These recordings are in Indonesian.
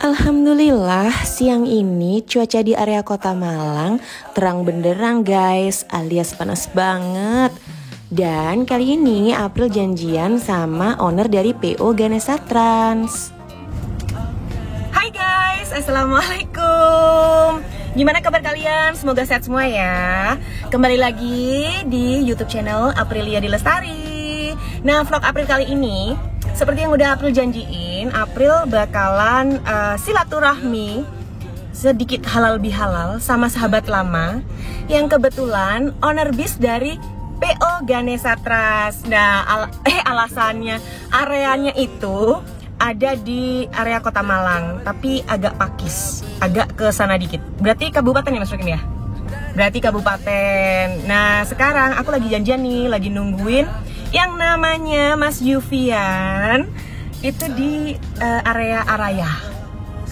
Alhamdulillah, siang ini cuaca di area kota Malang terang benderang guys, alias panas banget. Dan kali ini April janjian sama owner dari PO Ganesha Trans. Hai guys, assalamualaikum. Gimana kabar kalian? Semoga sehat semua ya. Kembali lagi di YouTube channel Aprilia Dilestari. Nah, vlog April kali ini seperti yang udah April janjiin, April bakalan silaturahmi sedikit halal bihalal sama sahabat lama yang kebetulan owner bis dari PO Ganesha Trans. Nah, alasannya areanya itu ada di area kota Malang, tapi agak pakis, agak ke sana dikit. Berarti kabupaten ya Mas Rukin ya? Berarti kabupaten. Nah, sekarang aku lagi janjian nih, lagi nungguin yang namanya Mas Yufian itu di area Araya.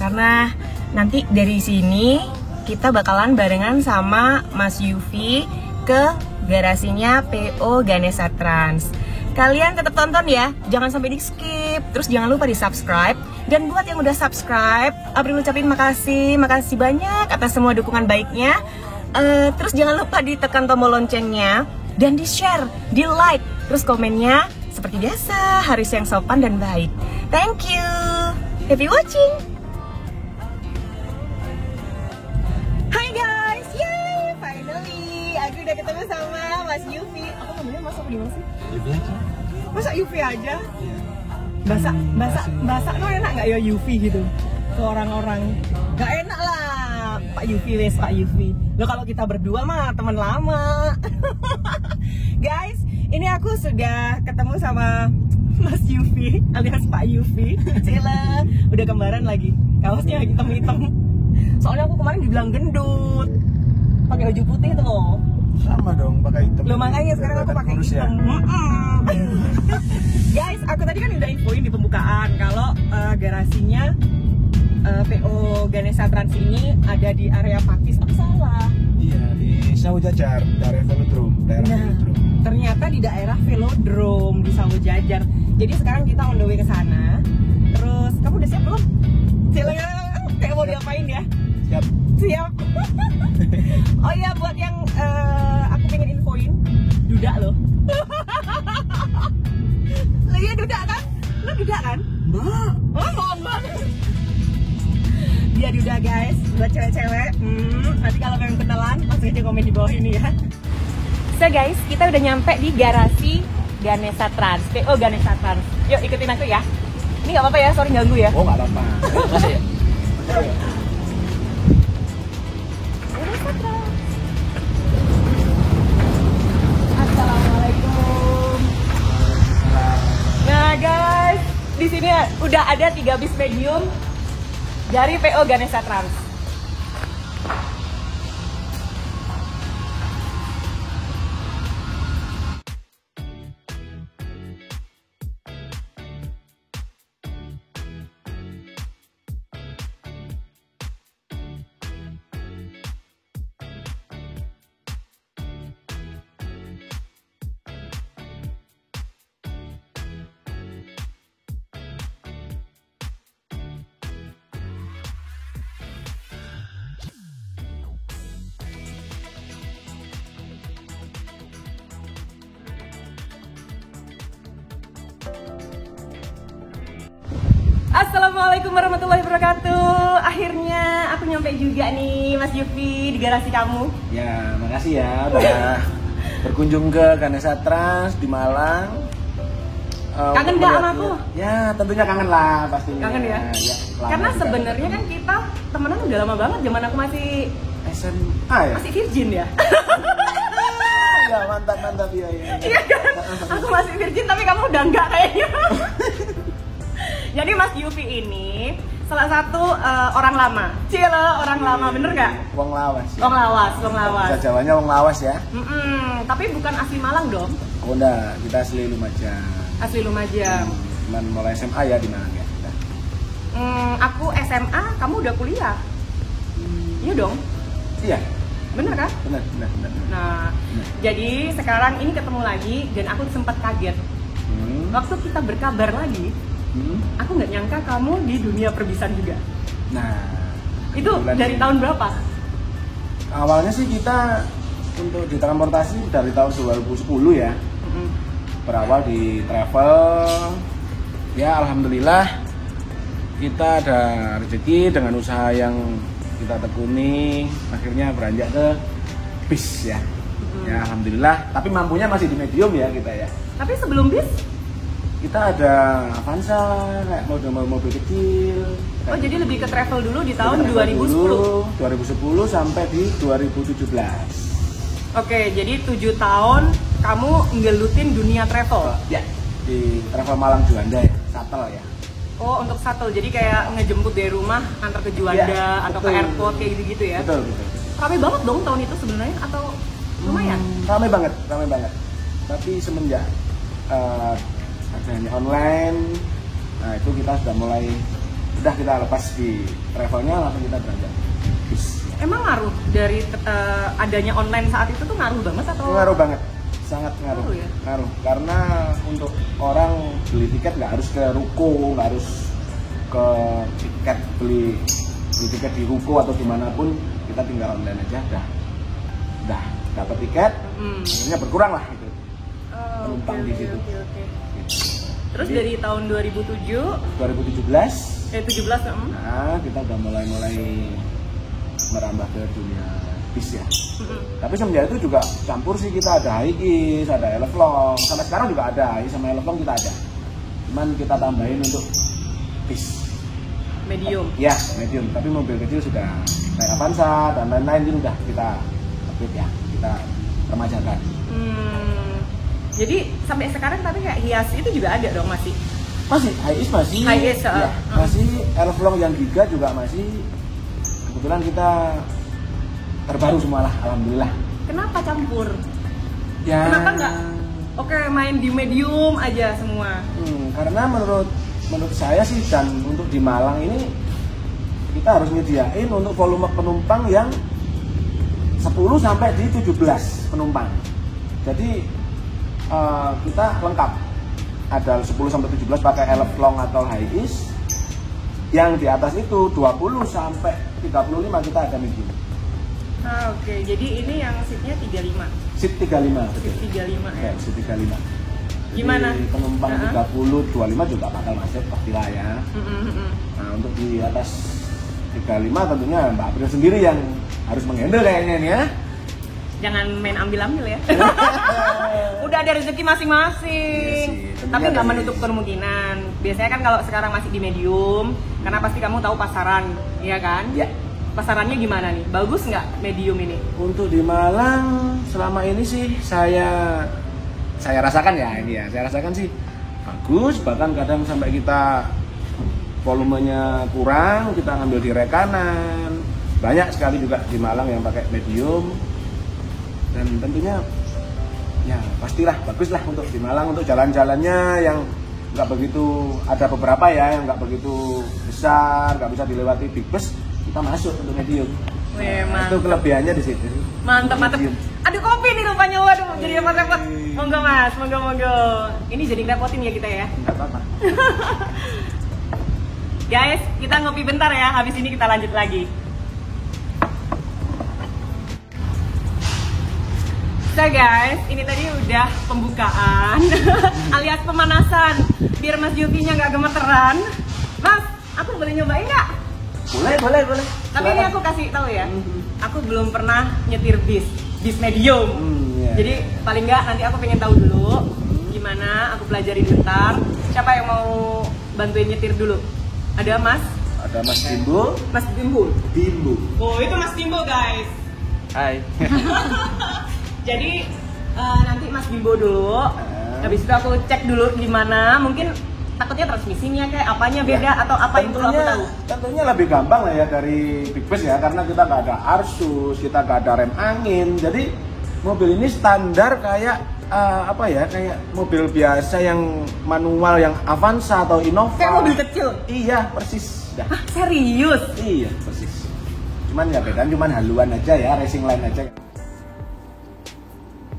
Karena nanti dari sini kita bakalan barengan sama Mas Yufi ke garasinya PO Ganesha Trans. Kalian tetap tonton ya, jangan sampai di skip. Terus jangan lupa di subscribe. Dan buat yang udah subscribe, April ucapin makasih banyak atas semua dukungan baiknya. Terus jangan lupa ditekan tombol loncengnya dan di share, di like. Terus komennya seperti biasa harus yang sopan dan baik. Thank you. Happy watching. Hai guys, yay! Finally, aku udah ketemu sama Mas Yufi. Aku ngomongnya Mas apa gimana sih? Yufi aja. Masa Yufi aja? Bahasa no enak nggak ya Yufi gitu? Ke orang-orang nggak enak lah. Pak Yufi wes, Pak Yufi. Loh kalau kita berdua mah teman lama. Guys, ini aku sudah ketemu sama Mas Yufi alias Pak Yufi. Cila, udah kembaran lagi. Kaosnya hitam-hitam. Soalnya aku kemarin dibilang gendut. Pakai baju putih tuh loh. Sama dong, pakai hitam. Loh makanya sekarang aku pakai hitam. Guys, aku tadi kan udah infoin di pembukaan kalau garasinya PO Ganesha Trans ini ada di area Pakis. Aku salah. Iya, di Sawu Jajar, daerah Velodrome. Ternyata di daerah Velodrome di Sawu Jajar. Jadi sekarang kita on the way ke sana. Terus kamu udah siap belum? Silahkan, kayak mau diapain ya? Siap. Oh iya, buat yang aku pengen infoin, duda loh. Lo iya duda kan? Lo duda kan? Mbak. Oh mbak. Dia duda guys, buat cewek-cewek. Nanti kalau pengen kenalan, langsung aja komen di bawah ini ya. So guys, kita udah nyampe di garasi Ganesha Trans, PO Ganesha Trans. Yuk ikutin aku ya. Ini nggak apa-apa ya, sorry ganggu ya. Oh nggak apa-apa. Masih ya? Ganesha Trans. Assalamualaikum. Nah guys, di sini udah ada 3 bis medium dari PO Ganesha Trans. Assalamualaikum warahmatullahi wabarakatuh. Akhirnya aku nyampe juga nih Mas Yufi di garasi kamu. Ya, makasih ya udah berkunjung ke Ganesha Trans di Malang. Kangen gak sama aku? Ya, tentunya kangen lah pastinya. Kangen ya? Ya karena sebenarnya kan kita temenan udah lama banget, zaman aku masih SMA ya? masih virgin ya. Ya, mantap ya. Iya kan? Aku masih virgin tapi kamu udah enggak kayaknya. Jadi Mas Yufi ini salah satu orang lama. Cila, orang lama, bener nggak? Wong lawas. Ya? Wong lawas. Bahasa Jawanya wong lawas ya. Tapi bukan asli Malang dong. Oh enggak, kita asli Lumajang. Asli Lumajang. Cuman mulai SMA ya di Malang ya. Aku SMA, kamu udah kuliah. Iya dong. Iya. Bener kan? Bener. Nah, jadi sekarang ini ketemu lagi dan aku sempat kaget. Waktu kita berkabar lagi, aku nggak nyangka kamu di dunia perbisan juga. Nah, Itu dari tahun berapa? Awalnya sih kita untuk di transportasi dari tahun 2010 ya. Berawal di travel, ya alhamdulillah kita ada rezeki dengan usaha yang kita tekuni, akhirnya beranjak ke bis ya. Ya alhamdulillah, tapi mampunya masih di medium ya kita ya. Tapi sebelum bis? Kita ada Avanza, kayak mobil kecil. Oh jadi lebih ke travel dulu di tahun Travel 2010? dulu, 2010 sampai di 2017. Oke, jadi 7 tahun kamu ngelutin dunia travel? Ya, di Travel Malang Juanda ya, shuttle ya. Oh, untuk shuttle, jadi kayak ngejemput dari rumah antar ke Juanda Ya, atau ke betul. airport kayak gitu-gitu ya? Betul, betul. Rame banget dong tahun itu sebenarnya atau lumayan? Rame banget. Tapi semenjak adanya online, nah itu kita sudah mulai, kita lepas di travelnya langsung kita beranjak bis. Emang ngaruh dari adanya online saat itu tuh ngaruh banget atau? Ngaruh banget, sangat ngaruh. Ngaruh ya? Ngaruh, karena untuk orang beli tiket nggak harus ke ruko, nggak harus ke tiket beli tiket di ruko atau dimanapun, kita tinggal online aja, dah dapat tiket, akhirnya berkurang lah gitu. Penumpang di situ. Oke. Terus dari tahun 2017, 17 nah kita udah mulai merambah ke dunia bis ya. Tapi semenjak itu juga campur sih, kita ada Highis, ada Eleflong, sampai sekarang juga ada Highis sama Eleflong kita ada. Cuman kita tambahin untuk bis. medium. Ya, medium. Tapi mobil kecil sudah kayak Avanza dan lain-lain itu udah kita upgrade ya, kita remajakan. Jadi sampai sekarang tapi kayak hias itu juga ada dong masih? Masih, Highis masih. Highis, ya, masih. Eleflong yang Giga juga masih. Kebetulan kita terbaru semua lah, alhamdulillah. Kenapa campur? Ya. Kenapa nggak? Oke, main di medium aja semua. Karena menurut saya sih, dan untuk di Malang ini kita harus nyediain untuk volume penumpang yang 10 sampai di 17 penumpang. Jadi kita lengkap. Ada 10 sampai 17 pakai Eleflong atau Highis. Yang di atas itu 20 sampai 35 kita ada medium. Oke. Jadi ini yang seatnya 35. Seat 35, betul. Seat 35 ya. Seat 35. Gimana? Jadi penumpang 30, 25 juga bakal masuk pastilah ya. Nah, untuk di atas 35 tentunya Mbak April sendiri yang harus menghandle kayaknya nih ya. Jangan main ambil-ambil ya. Udah ada rezeki masing-masing. Iya sih, tapi nggak dari- menutup kemungkinan. Biasanya kan kalau sekarang masih di medium, karena pasti kamu tahu pasaran, iya kan? Ya. Pasarannya gimana nih? Bagus nggak medium ini? Untuk di Malang selama ini sih saya rasakan ya ini ya. Saya rasakan sih bagus, bahkan kadang sampai kita volumenya kurang, kita ngambil di rekanan. Banyak sekali juga di Malang yang pakai medium. Dan tentunya ya pastilah baguslah untuk di Malang, untuk jalan-jalannya yang nggak begitu, ada beberapa ya yang nggak begitu besar, nggak bisa dilewati big bus, kita masuk untuk medium. Wih, Nah, itu mantap. kelebihannya di situ. Mantap. Medium. Aduh kopi nih rupanya, waduh jadi repot-repot. Monggo mas, monggo. Ini jadi ngerepotin ya kita ya. Nggak apa-apa. Guys, kita ngopi bentar ya, habis ini kita lanjut lagi. So guys, ini tadi udah pembukaan alias pemanasan biar Mas Yukinya nggak gemeteran. Mas, aku boleh nyobain nggak? Boleh. Tapi ini aku kasih tahu ya, aku belum pernah nyetir bis medium. Iya. Jadi paling nggak nanti aku pengen tahu dulu gimana, aku pelajarin bentar. Siapa yang mau bantuin nyetir dulu? Ada Mas? Ada Mas Bimbo. Mas Bimbo. Bimbo. Oh itu Mas Bimbo guys. Hai. Jadi nanti Mas Bimbo dulu. Habis itu aku cek dulu gimana. Mungkin takutnya transmisinya kayak apanya beda atau apa yang perlu aku tahu. Tentunya lebih gampang lah ya dari big bus ya, karena kita nggak ada arsus, kita nggak ada rem angin. Jadi mobil ini standar kayak kayak mobil biasa yang manual, yang Avanza atau Innova. Kayak mobil kecil. Iya, persis. Dah. Hah, serius? Iya, persis. Cuman ya bedanya cuman haluan aja ya, racing line aja.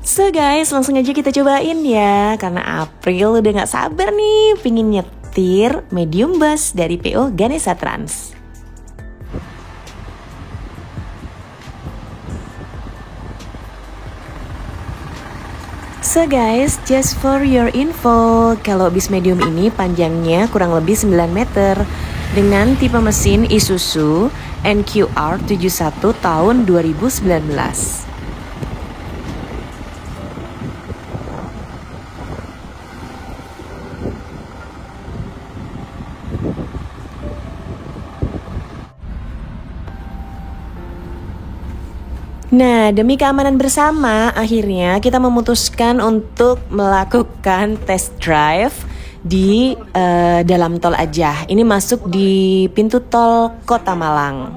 So guys, langsung aja kita cobain ya. Karena April udah gak sabar nih pingin nyetir medium bus dari PO Ganesha Trans. So guys, just for your info, kalau bis medium ini panjangnya kurang lebih 9 meter dengan tipe mesin Isuzu NQR 71 tahun 2019. Nah, demi keamanan bersama, akhirnya kita memutuskan untuk melakukan test drive di dalam tol aja. Ini masuk di pintu tol Kota Malang.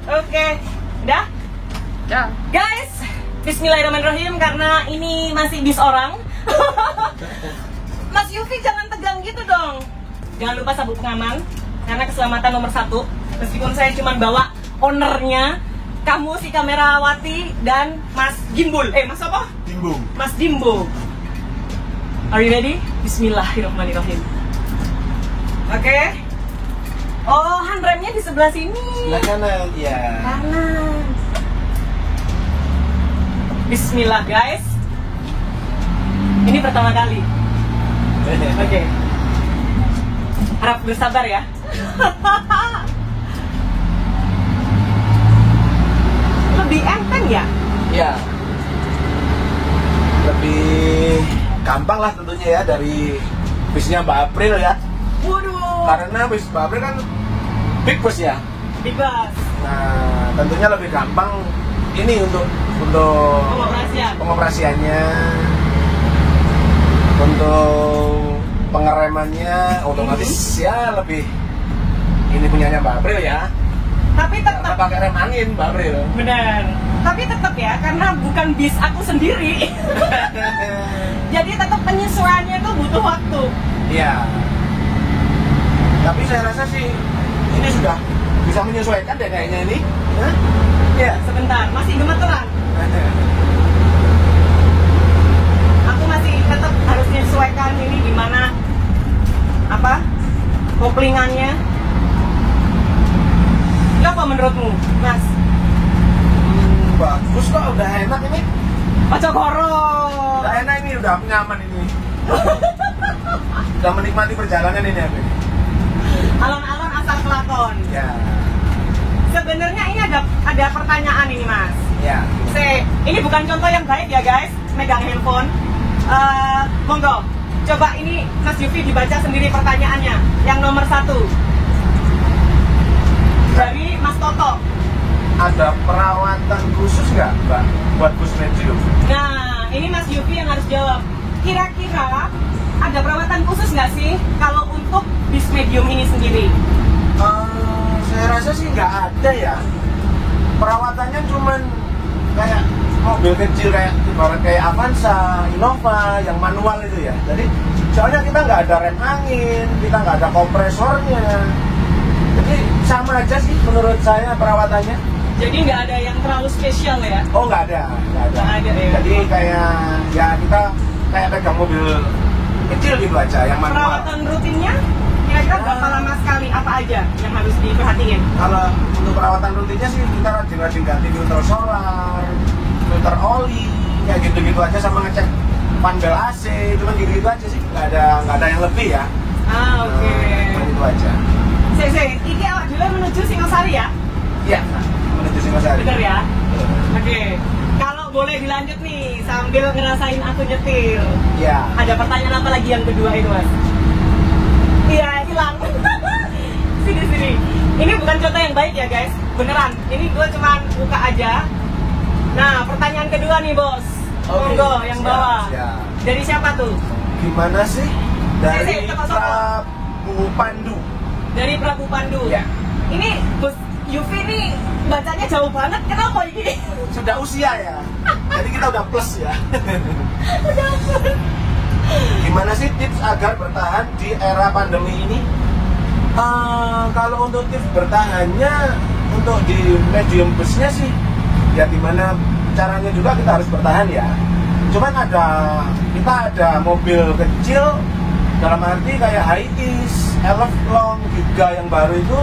Oke, udah? Ya. Guys, bismillahirrahmanirrahim karena ini masih bis orang. Mas Yufi jangan tegang gitu dong. Jangan lupa sabuk pengaman karena keselamatan nomor 1. Meskipun saya cuma bawa ownernya, kamu si kamerawati dan Mas Gimbul. Mas apa? Dimbo. Mas Dimbo. Are you ready? Bismillahirrahmanirrahim. Oke. Oh, handremnya di sebelah sini. Sebelah kanan, ya. Kanan. Bismillah guys. Ini pertama kali. Oke. Harap bersabar ya. Lebih enteng ya? Iya. Lebih gampang lah tentunya ya dari bisnya Mbak April ya. Waduh. Karena bis Mbak April kan big bus ya. Big bus. Nah, tentunya lebih gampang ini untuk pengoperasiannya, untuk pengeremannya otomatis ya lebih ini punyanya Mbak April ya. Tapi tetap pakai rem angin Mbak April. benar. Tapi tetap ya karena bukan bis aku sendiri. Jadi tetap penyesuaiannya tuh butuh waktu. Iya. Tapi saya rasa sih ini sudah bisa menyesuaikan deh kayaknya ini. Ya, sebentar, masih gemeteran. Aku masih tetap harus menyesuaikan ini gimana apa koplingannya. Ya apa menurutmu, Mas? Bagus kok, udah enak ini. Ojo goro. Udah enak ini, udah nyaman ini. Udah menikmati perjalanan ini aku. Alon-alon asal kelakon. Ya. Sebenarnya ini ada pertanyaan ini, Mas. Ya. Ini bukan contoh yang baik ya, guys. Megang handphone. Monggo. Coba ini Mas Yufi dibaca sendiri pertanyaannya. Yang nomor 1. Dari Mas Toto. Ada perawatan khusus nggak, Mbak, buat bus medium? Nah, ini Mas Yufi yang harus jawab. Kira-kira ada perawatan khusus nggak sih kalau untuk bis medium ini sendiri? Saya rasa sih nggak ada ya. Perawatannya cuman kayak mobil kecil kayak Avanza, Innova yang manual itu ya. Jadi soalnya kita nggak ada rem angin, kita nggak ada kompresornya. Jadi sama aja sih menurut saya perawatannya. Jadi nggak ada yang terlalu spesial ya? Oh nggak ada. Nggak ada ya. Jadi kayak ya kita kayak pegang mobil kecil gitu aja yang manual. Perawatan rutinnya kira-kira berapa lama sekali? Apa aja yang harus diperhatiin? Kalau untuk perawatan rutinnya sih kita rajin-rajin ganti filter solar, filter oli, ya gitu-gitu aja sama ngecek panel AC, cuma gitu-gitu aja sih. Nggak ada yang lebih ya. Oke. Cuma itu aja. Ini awak dulu menuju Singosari ya? Iya, menuju Singosari. Bener ya? Oke. Kalau boleh dilanjut nih sambil ngerasain aku nyetir. Iya. Ada pertanyaan apa lagi yang kedua itu, Mas? Iya, hilang. Sini. Ini bukan contoh yang baik ya, guys. Beneran. Ini gue cuma buka aja. Nah, pertanyaan kedua nih, Bos. Monggo yang bawah. Siap. Dari siapa tuh? Gimana sih? Dari Tepuk tangan. Prabu Pandu. Dari Prabu Pandu. Ya. Ini Bos Yufi nih bacanya jauh banget. Kenapa ini? Sudah usia ya. Jadi kita udah plus ya. Udah plus. Gimana sih tips agar bertahan di era pandemi ini? Kalau untuk tips bertahannya untuk di medium busnya sih ya gimana caranya juga kita harus bertahan ya. Cuman kita ada mobil kecil dalam arti kayak Hiace, Eleflong, Giga yang baru itu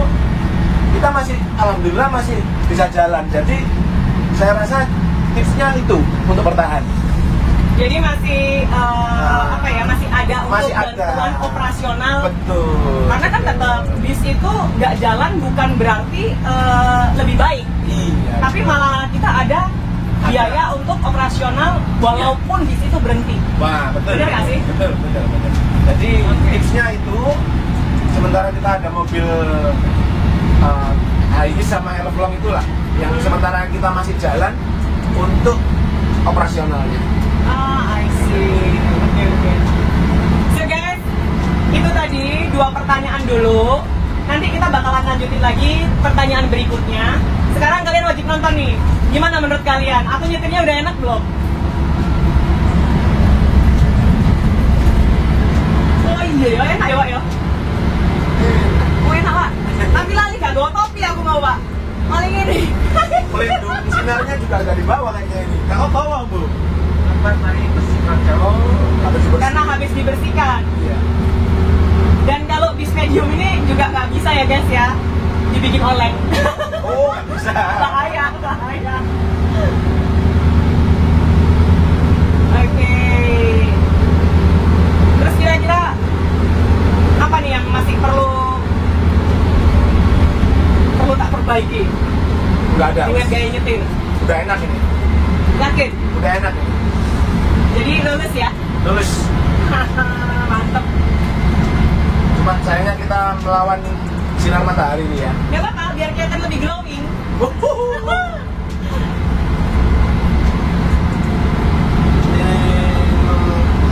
kita masih alhamdulillah masih bisa jalan. Jadi saya rasa tipsnya itu untuk bertahan. Jadi masih apa ya, masih ada Masih untuk ada. bantuan operasional. Betul. Karena kan tetap bis itu nggak jalan bukan berarti lebih baik. Iya. Tapi malah kita ada biaya untuk operasional walaupun bis itu berhenti. Wah, betul. Bener nggak sih? Betul. Jadi tipsnya itu, sementara kita ada mobil Hiace sama Elflong itulah yang sementara kita masih jalan untuk operasionalnya. I see. Oke. So guys, itu tadi 2 pertanyaan dulu. Nanti kita bakalan lanjutin lagi pertanyaan berikutnya. Sekarang kalian wajib nonton nih. Gimana menurut kalian? Aku nyetirnya udah enak belum? Oh iya ya, enak ya Pak ya? Oh enak Pak. Tapi lagi gak bawa topi aku mau Pak. Paling ini. Pelindung sinarnya juga ada di bawah kayaknya ini. Kalau bawah Bu. Karena habis dibersihkan. Iya. Dan kalau bis medium ini juga nggak bisa ya guys ya, dibikin oleng. Oh, nggak bisa. bahaya. Oke. Terus kira-kira apa nih yang masih perlu tak perbaiki Udah ada. dengan gaya nyetir? Udah enak ini. Yakin? Udah enak ini. Jadi lulus ya? Lulus. Mantep. Cuma sayangnya kita melawan sinar matahari nih ya. Gak apa-apa, biar kelihatan lebih glowing.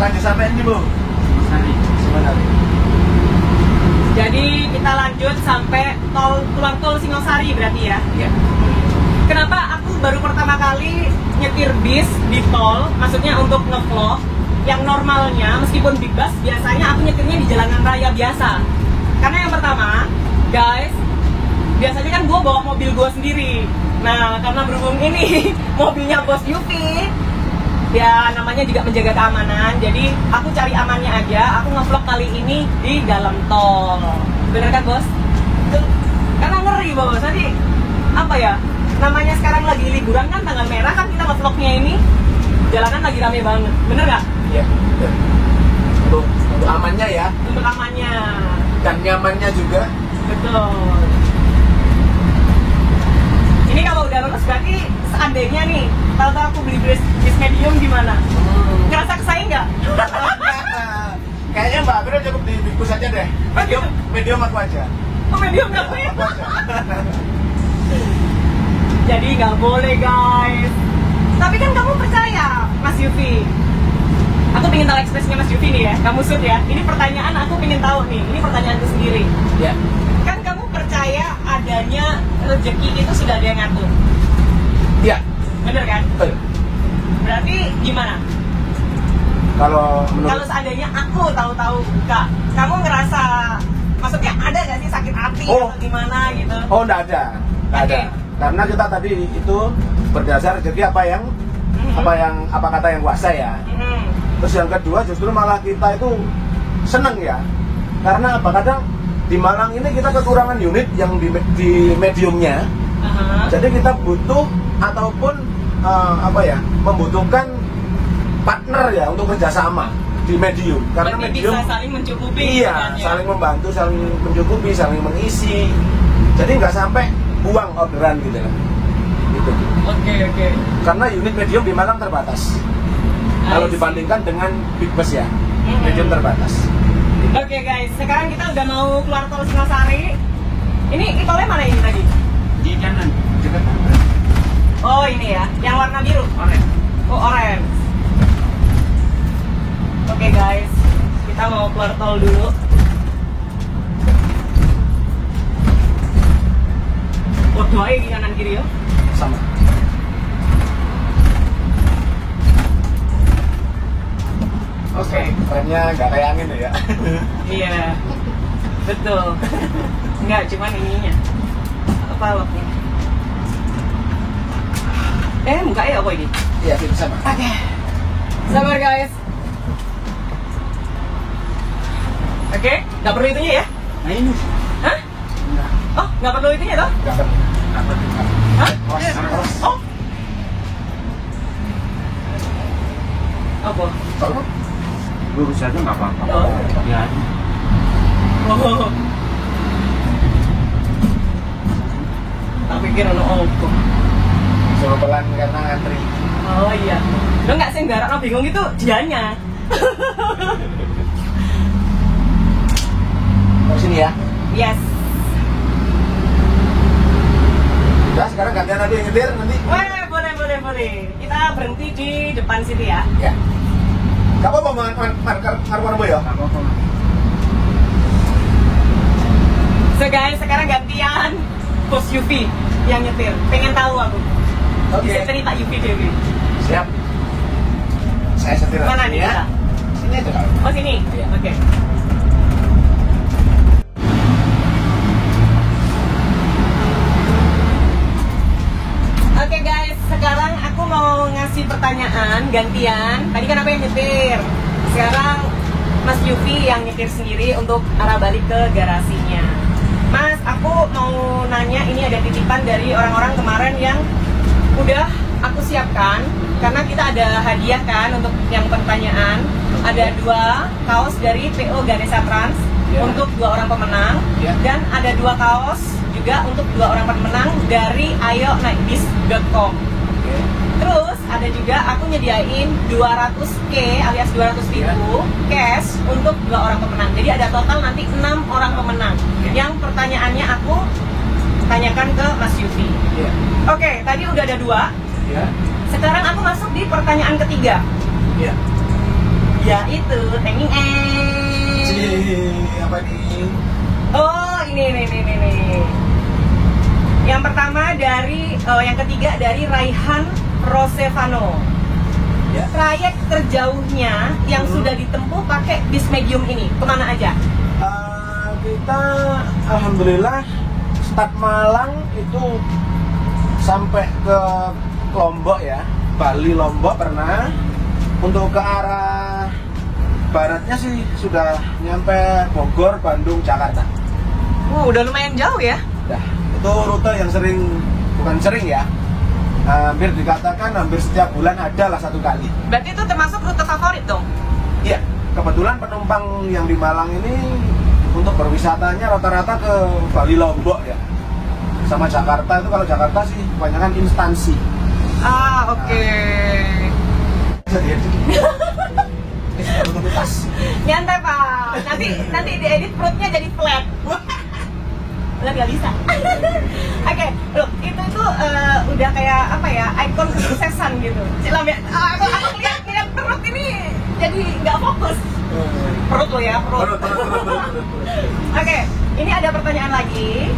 Lanjut sampai ini Bu. Sebenarnya. Jadi kita lanjut sampai keluar tol Singosari berarti ya? Iya. Kenapa aku baru pertama kali nyetir bis di tol, maksudnya untuk nge-vlog, yang normalnya meskipun big bus biasanya aku nyetirnya di jalanan raya biasa. Karena yang pertama, guys, biasanya kan gue bawa mobil gue sendiri. Nah, karena berhubung ini mobilnya bos Yupi, ya namanya juga menjaga keamanan, jadi aku cari amannya aja. Aku nge-vlog kali ini di dalam tol. Bener kan bos? Tuh, karena ngeri bos, nanti apa ya, namanya sekarang lagi liburan kan, tanggal merah kan, kita nge-vlognya ini jalanan lagi rame banget, bener gak? Iya. Untuk amannya ya. Untuk amannya. Dan nyamannya juga. Betul. Ini kalau udah lulus berarti seandainya nih, tahu-tahu aku beli bis medium gimana? Ngerasa kesaing nggak? Kayaknya Mbak April cukup di bungkus aja deh. Medium aku aja. Oh medium nggak ya? Aku aja. Jadi nggak boleh guys. Tapi kan kamu percaya Mas Yufi. Aku pengen tahu ekspresinya Mas Yufi nih ya. Kamu shoot ya. Ini pertanyaan aku pengen tahu nih. Ini pertanyaanku sendiri. Ya. Kan kamu percaya adanya rezeki itu sudah ada yang ngatur. Iya. Bener kan? Betul. Berarti gimana? Kalau menurut Kalau seandainya aku tahu-tahu Kak, kamu ngerasa, maksudnya ada nggak sih sakit hati Oh. atau gimana gitu? Oh, enggak ada. Enggak ada. Oke. Karena kita tadi itu berdasar rezeki apa kata yang kuasa ya. Hmm. Terus yang kedua justru malah kita itu seneng ya. Karena apa? Kadang di Malang ini kita kekurangan unit yang di mediumnya. Aha. Jadi kita butuh ataupun membutuhkan partner ya untuk kerjasama di medium. Karena Berarti medium bisa saling mencukupi. iya, kan, ya? saling membantu, saling mencukupi, saling mengisi. Jadi nggak sampai buang orderan gitu lah. Gitu. Oke. Karena unit medium di Malang terbatas. Kalau dibandingkan dengan big bus ya, medium terbatas. Oke guys, sekarang kita udah mau keluar tol Singosari. Ini tolnya mana ini tadi? Di kanan. Oh ini ya, yang warna biru. Orange. Oh orange. Oke guys, kita mau keluar tol dulu. Oh doain di kanan kiri ya. Sama. Oke, remnya nggak kayak angin ya. Iya, betul. Enggak, cuman ininya. Apa locknya? Muka ya apa ini? Iya, itu sama. Oke. Sabar guys. Oke, nggak perlu itunya ya? Nah ini. Hah? Oh, nggak perlu itunya toh? Nggak perlu. Hah? Terus. Oh. Apa? Kalau lurus aja nggak apa-apa. Oh. Ya. Oh. Tak pikir ono opo. Suruh pelan karena ngantri. Oh iya. Lo nggak sih nggarakno bingung itu dianya. Mau sini ya. Yes. Udah, sekarang gantian ada yang nyetir nanti. Wah, boleh. Kita berhenti di depan situ ya. Ya. Gak apa-apa marker ya? Gak apa-apa. So guys, sekarang gantian bos Yufi yang nyetir. Pengen tahu aku. Oke. Bisa cerita Yufi Dewi. Siap. Saya setir. Mana nih ya? Sini aja kalau. Oh sini. Iya. Oke. Oke guys, sekarang aku mau ngasih pertanyaan gantian. Tadi kan aku yang nyetir. Sekarang Mas Yufi yang nyetir sendiri untuk arah balik ke garasinya. Mas, aku mau nanya, ini ada titipan dari orang-orang kemarin yang udah aku siapkan. Karena kita ada hadiah kan untuk yang pertanyaan. Ada 2 kaos dari PO Ganesha Trans untuk 2 orang pemenang. Dan ada 2 kaos juga untuk 2 orang pemenang dari ayonaikbis.com. Terus ada juga aku nyediain 200k alias 200.000 cash untuk 2 orang pemenang. Jadi ada total nanti 6 orang pemenang. Yang pertanyaannya aku tanyakan ke Mas Yufi. Oke, tadi udah ada 2. Sekarang aku masuk di pertanyaan ketiga. Yaitu Apa nih? Oh, ini. Yang pertama dari yang ketiga dari Raihan Rosevano. Trayek terjauhnya yang sudah ditempuh pakai bis medium ini kemana aja? Kita alhamdulillah start Malang itu sampai ke Lombok ya, Bali Lombok pernah. Untuk ke arah baratnya sih sudah nyampe Bogor, Bandung, Jakarta. Udah lumayan jauh ya? Nah, itu rute yang bukan sering ya, hampir dikatakan hampir setiap bulan ada lah 1 kali. Berarti itu termasuk rute favorit dong? Iya, kebetulan penumpang yang di Malang ini untuk berwisatanya rata-rata ke Bali Lombok ya, sama Jakarta. Itu kalau Jakarta sih kebanyakan instansi. Oke. Nyantai Pak, nanti diedit perutnya jadi flat. Udah nggak bisa. Oke, loh itu tuh udah kayak apa ya, ikon kesuksesan gitu. Cilam ya, aku lihat perut ini jadi nggak fokus. Perut lo ya, perut. Oke, ini ada pertanyaan lagi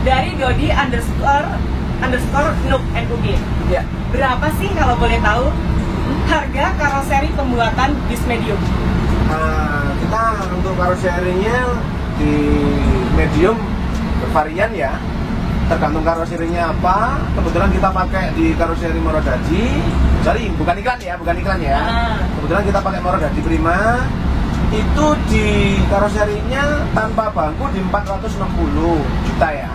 dari Dodi underscore Nuk NUG. Ya. Berapa sih kalau boleh tahu harga karoseri pembuatan bis medium? Kita untuk karoserinya di medium bervarian ya, tergantung karoserinya apa. Kebetulan kita pakai di karoseri Morodadi. Sorry, bukan iklan ya. Kebetulan kita pakai Morodadi Prima. Itu di karoserinya tanpa bangku di 460 juta ya.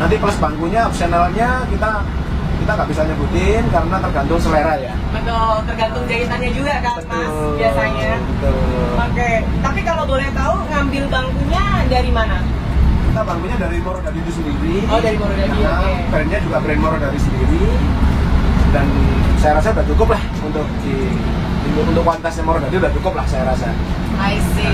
Nanti plus bangkunya opsionalnya kita nggak bisa nyebutin karena tergantung selera ya. Betul, tergantung jahitannya juga kan Mas biasanya. Betul. Oke, tapi kalau boleh tahu ngambil bangkunya dari mana? Kita bangkunya dari Morodadi itu sendiri. Oh, dari Morodadi. Oke. Brandnya juga brand Morodadi sendiri. Dan saya rasa udah cukup lah untuk kuantitasnya Morodadi udah cukup lah saya rasa. I see.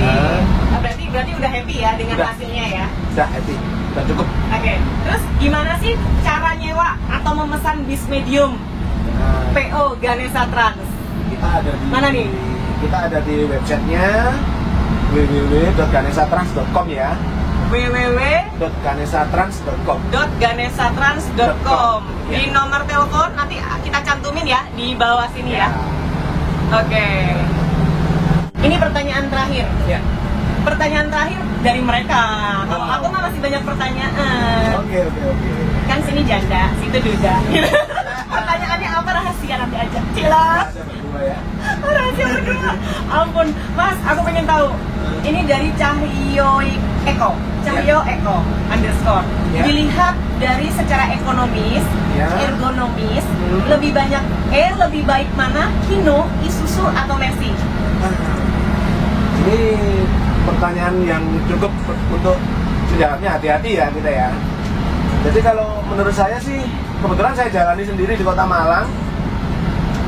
Berarti udah happy ya dengan hasilnya ya? Udah happy, udah cukup. Oke. Terus gimana sih cara nyewa atau memesan bis medium PO Ganesha Trans? Mana nih? Kita ada di websitenya www.ganeshatrans.com ya. www.ganeshatrans.com. Di nomor telepon nanti kita cantumin ya di bawah sini ya. Oke. Ini pertanyaan terakhir. Pertanyaan terakhir dari mereka. Kalau aku mah masih banyak pertanyaan. Oke. Kan sini janda, situ duda. Pertanyaannya apa, rahasia nanti aja. Cilat. Rahasia berdua. Ampun, Mas, aku pengen tahu. Ini dari Eko, Cahyo Eko underscore. Ya. Dilihat dari secara ekonomis, Ya. ergonomis, lebih banyak lebih baik mana, Hino, Isuzu atau Mercy? Ini pertanyaan yang cukup untuk menjawabnya, hati-hati ya kita ya. Jadi kalau menurut saya sih, kebetulan saya jalani sendiri di Kota Malang.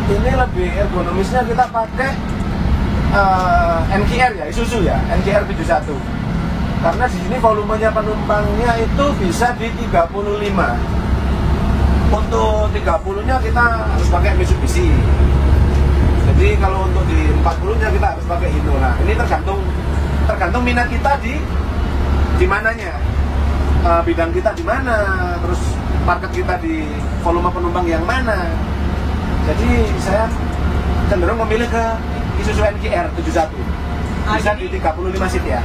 Ini lebih ergonomisnya kita pakai NKR ya, Isuzu ya, NKR 71. Karena di sini volumenya penumpangnya itu bisa di 35. Untuk 30-nya kita harus pakai Mitsubishi. Jadi kalau untuk di 40-nya kita harus pakai Hino. Nah, ini tergantung minat kita di mananya. Bidang kita di mana, terus market kita di volume penumpang yang mana. Jadi saya cenderung memilih ke Isuzu NKR 71. Bisa di 35 seat ya.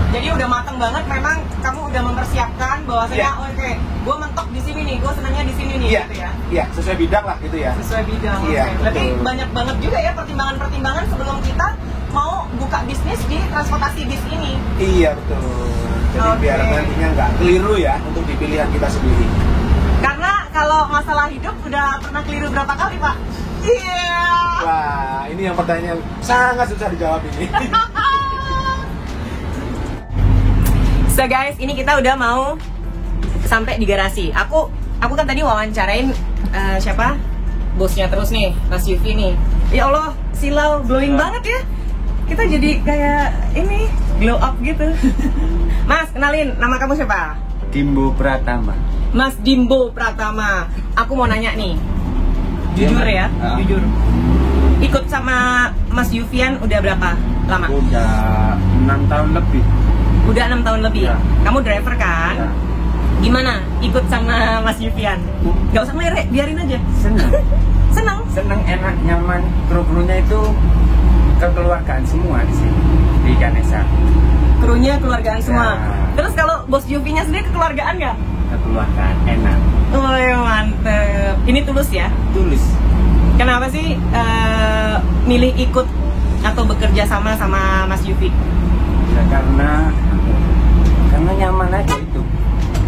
Jadi udah mateng banget, memang kamu udah mempersiapkan bahwasanya oke, gue mentok di sini nih, gue senangnya di sini nih, gitu ya? Iya, sesuai bidang lah gitu ya. Sesuai bidang. Iya, Oke. Berarti betul. banyak banget juga ya pertimbangan-pertimbangan sebelum kita mau buka bisnis di transportasi bis ini. Iya betul. Jadi Oke. biar nantinya nggak keliru ya untuk di pilihan kita sendiri. Karena kalau masalah hidup udah pernah keliru berapa kali, Pak? Iya. Wah, ini yang pertanyaan sangat susah dijawab ini. So guys, ini kita udah mau sampai di garasi. Aku kan tadi wawancarain siapa? Bosnya terus nih, Mas Yufi nih. Ya Allah, silau glowing banget ya. Kita jadi kayak ini glow up gitu. Mas, kenalin nama kamu siapa? Dimbo Pratama. Mas Dimbo Pratama. Aku mau nanya nih. Jujur ya, Ah. jujur. Ikut sama Mas Yufian udah berapa lama? Udah 6 tahun lebih. Udah 6 tahun lebih. Ya. Kamu driver kan? Ya. Gimana ikut sama Mas Yufian? Gak usah ngelirek, biarin aja. Senang. Senang. Senang, enak, nyaman. Kru-krunya itu kekeluargaan semua di sini di Ganesha. Krunya keluargaan semua. Ya. Terus kalau bos Yufinya sendiri kekeluargaan nggak? Kekeluargaan enak. Oh mantep. Ini tulus ya? Tulis. Kenapa sih milih ikut atau bekerja sama Mas Yufi? Ya, karena nyaman aja itu.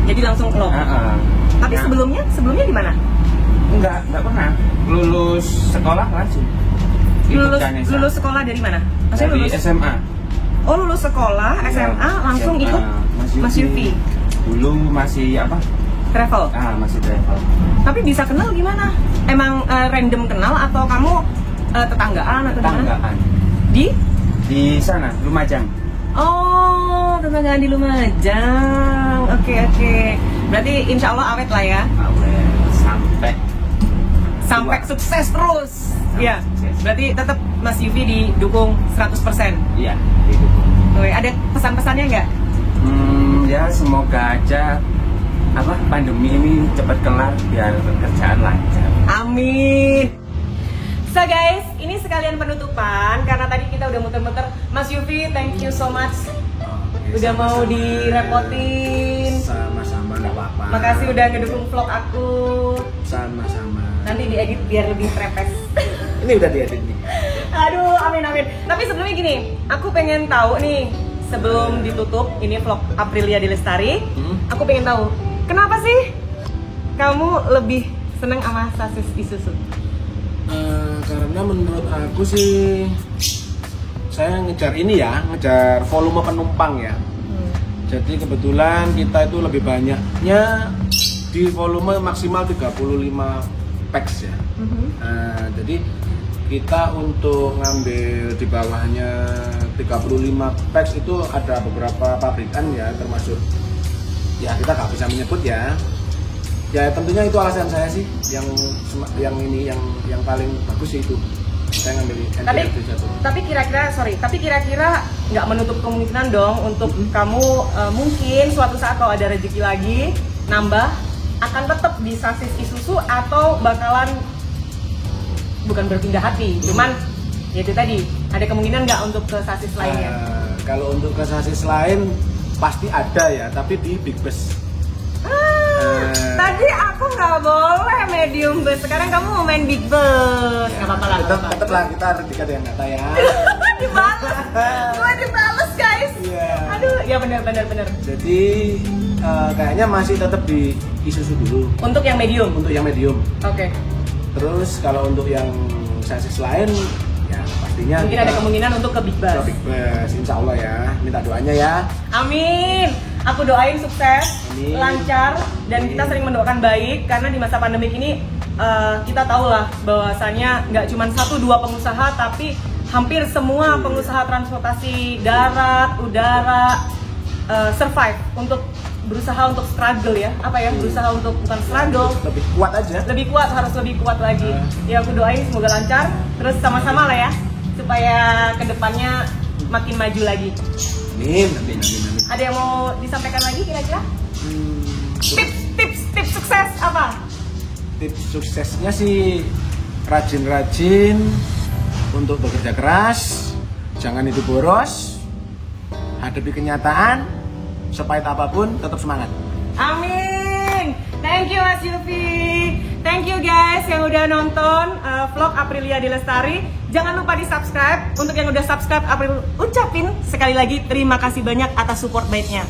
Jadi langsung klop. Tapi Ya. sebelumnya di mana? Enggak pernah. Lulus sekolah langsung. Ikut Ganesha. Lulus sekolah dari mana? Maksudnya Dari lulus SMA. Oh, lulus sekolah SMA langsung SMA. ikut Mas Yufi. Dulu masih apa? Travel. Masih travel. Tapi bisa kenal gimana? Emang random kenal atau kamu tetanggaan atau gimana? Tanggaan. Di sana, Lumajang. Oh, tetanggaan di Lumajang. Oke. Berarti insya Allah awet lah ya. Sampai Tua. sukses terus. Iya. sukses. Berarti tetap Mas Yufi didukung 100%. Iya, itu. Oke, ada pesan-pesannya nggak? Ya semoga aja pandemi ini cepat kelar biar kerjaan lancar. Amin. So guys, ini sekalian penutupan karena tadi kita udah muter-muter. Mas Yufi, thank you so much. Udah mau direpotin. Sama-sama, nggak apa-apa. Makasih udah ngedukung vlog aku. Sama-sama. Nanti diedit biar lebih trepes. Ini udah diedit nih. Aduh, amin. Tapi sebelumnya gini, aku pengen tahu nih sebelum ditutup ini vlog Aprilia di Lestari, aku pengen tahu kenapa sih kamu lebih seneng sama sasis Isuzu? Karena menurut aku sih saya ngejar volume penumpang ya. Jadi kebetulan kita itu lebih banyaknya di volume maksimal 35 pax ya. Jadi kita untuk ngambil di bawahnya 35 pax itu ada beberapa pabrikan ya, termasuk ya kita nggak bisa menyebut ya. Ya tentunya itu alasan saya sih yang paling bagus sih itu. Saya ngambil NKR 71. Tapi kira-kira nggak menutup kemungkinan dong untuk kamu mungkin suatu saat kalau ada rezeki lagi nambah akan tetap di sasis Isuzu atau bakalan bukan berpindah hati, cuman ya itu tadi ada kemungkinan nggak untuk ke sasis lainnya? Kalau untuk ke sasis lain pasti ada ya, tapi di big bus. Tadi aku nggak boleh medium bus, sekarang kamu mau main big bus. Nggak apa-apa lah. Tetap lah kita dekat dengan kata ya. Dibales, gue dibales guys. Iya. Aduh, Iya benar. Jadi kayaknya masih tetap di Isuzu dulu. Untuk yang medium. Untuk yang medium. Oke. Terus kalau untuk yang chassis lain, ya pastinya Mungkin ada kemungkinan untuk ke Big ke Bus. Big Bus, insya Allah ya. Minta doanya ya. Amin. Aku doain sukses, Amin. lancar, dan Amin. kita sering mendoakan baik karena di masa pandemik ini kita tahu lah bahwasannya nggak cuma 1-2 pengusaha, tapi hampir semua pengusaha transportasi darat, udara survive untuk berusaha untuk struggle ya, berusaha untuk bukan struggle, Lebih kuat aja. lebih kuat, harus lebih kuat lagi. Ya aku doain semoga lancar, terus sama-sama lah ya, supaya kedepannya makin maju lagi. Amin. Ada yang mau disampaikan lagi kira-kira? Tips sukses apa? Tips suksesnya sih rajin-rajin untuk bekerja keras, jangan itu boros, hadapi kenyataan, sepahit apapun tetap semangat. Amin. Thank you Mas Yulfi. Thank you guys yang udah nonton vlog Aprilia di Lestari. Jangan lupa di subscribe. Untuk yang udah subscribe, April ucapin sekali lagi terima kasih banyak atas support baiknya.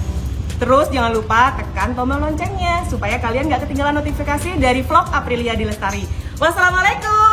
Terus jangan lupa tekan tombol loncengnya supaya kalian gak ketinggalan notifikasi dari vlog Aprilia di Lestari. Wassalamualaikum.